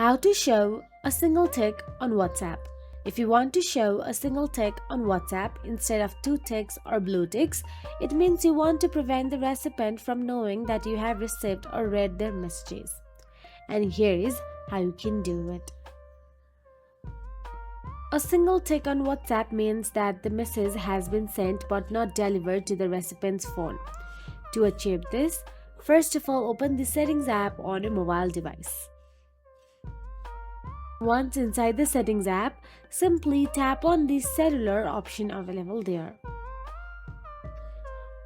How to show a single tick on WhatsApp. If you want to show a single tick on WhatsApp instead of two ticks or blue ticks, it means you want to prevent the recipient from knowing that you have received or read their messages. And here is how you can do it. A single tick on WhatsApp means that the message has been sent but not delivered to the recipient's phone. To achieve this, first of all, open the Settings app on your mobile device. Once inside the Settings app, simply tap on the cellular option available there.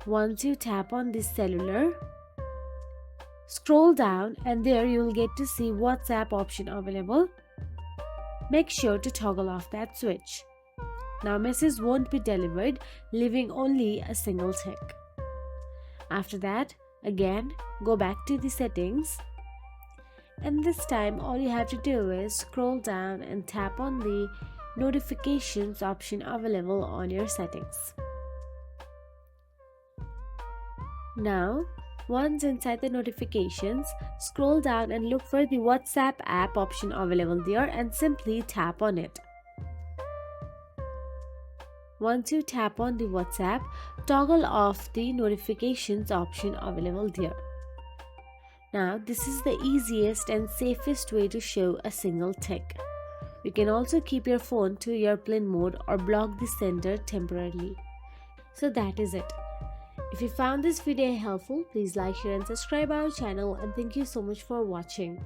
Once you tap on the cellular, scroll down and there you will get to see WhatsApp option available. Make sure to toggle off that switch. Now message won't be delivered, leaving only a single tick. After that, again go back to the settings. And this time all you have to do is scroll down and tap on the notifications option available on your settings. Now, once inside the notifications, scroll down and look for the WhatsApp app option available there and simply tap on it. Once you tap on the WhatsApp, toggle off the notifications option available there. Now, this is the easiest and safest way to show a single tick. You can also keep your phone to airplane mode or block the sender temporarily. So that is it. If you found this video helpful, please like, share and subscribe our channel, and thank you so much for watching.